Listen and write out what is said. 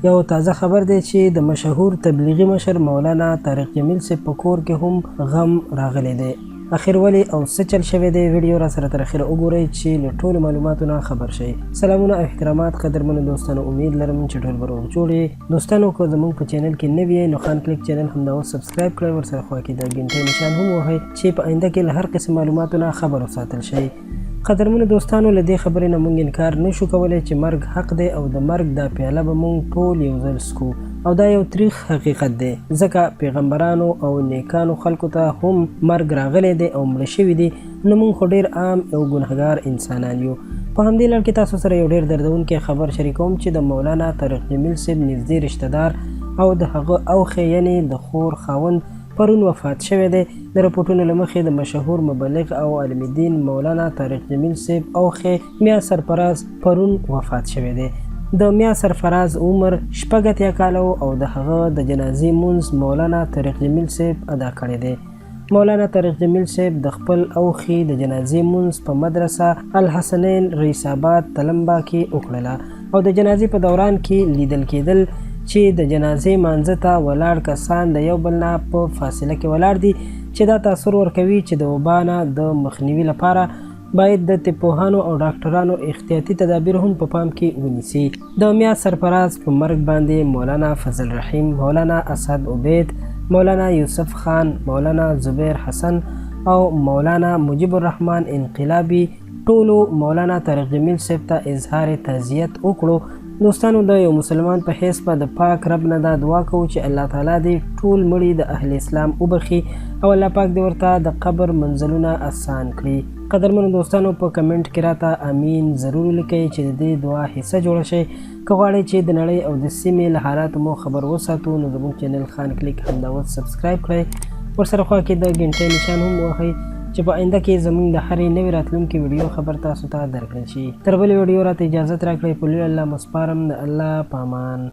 یو تازه خبر دی چې د مشهور تبلیغي مشر مولانا طارق جمیل صاحب په کور کې هم غم راغلی دی. اخر ولی او څه چل شوی دی ویډیو را سره تر اخره وګورئ چې له ټولو معلوماتو نه خبر شئ. سلامونه او احترامات قدرمنو دوستانو، امید لرم چې ټول به روغ جوړ یې. دوستانو که زموږ په چینل کې نوي یې نو خان کلیک چینل همدا اوس سبسکرایب کړئ، ورسره خوا کې د ګنټۍ نشان هم ووهئ چې په آینده کې له هر قسم معلوماتو نه خبر وساتل شئ. قدرمنو دوستانو، له دې خبرې نه موږ انکار نشو کولی چې مرګ حق دی او د مرګ دا پیاله به موږ ټول یو ځل څکو، او دا یو تریخ حقیقت دی ځکه پیغمبرانو او نیکانو خلکو ته هم مرګ راغلی دی او مړه شوي دي، نو موږ خو ډېر عام او ګنهګار انسانان یو. په همدې لړ کې تاسو سره یو ډېر دردونکی خبر شریکوم چې د مولانا طارق جمیل صاحب نږدې رشته دار او د هغه اوښې یعنې د خور خاوند پرون وفات شوی دی. د رپورټونو له مخې د مشهور مبلغ او عالم دین مولانا طارق جمیل صاحب اوښې میا سرفراز پرون وفات شوی دی. د میا سرفراز عمر 86 کاله او د هغه د جنازې مونځ مولانا طارق جمیل صاحب ادا کړی دی. مولانا طارق جمیل صاحب د خپل اوښې د جنازې مونځ په مدرسه الحسنین رئیس آباد تلمبا کې وکړله او د جنازې په دوران کې لیدل کېدل چې د جنازې مانځه ته ولاړ کسان د یو بل نه په فاصله کې ولاړ دي، چې دا تاثر ورکوي چې د وبا نه د مخنیوي لپاره باید د طبپوهانو او ډاکټرانو احتیاطي تدابیر هم په پام کې ونیسي. د میا سرفراز په مرګ باندې مولانا فضل رحیم، مولانا اسد عبید، مولانا یوسف خان، مولانا زبیر حسن او مولانا مجیب الرحمن انقلابی ټولو مولانا طارق جمیل صاحب ته اظهار تعزیت وکړو. دوستانو، د یو مسلمان په حیث به د پاک رب نه دا دعا کوو چې الله تعالی دې ټول مړي د اهل اسلام وبخي او الله پاک دې ورته د قبر منزلونه آسان کړي. قدرمنو دوستانو، په کمنټ کې راته امین ضرور لیکئ چې د دې دعا حصه جوړه شئ. که غواړئ چې د نړۍ او د سیمې له حالاتو مو خبر وساتو نو زموږ چینل خان کلیک همدا اوس سبسکرایب کړئ، ورسره خوا کې د ګنټۍ نشان هم ووهئ چې په آینده کې زموږ د هرې نوې راتلونکې ویډیو خبر تاسو ته درکړل شي. تر بلې ویډیو راته اجازت راکړئ. په لوی الله مسپارم، د الله په امان.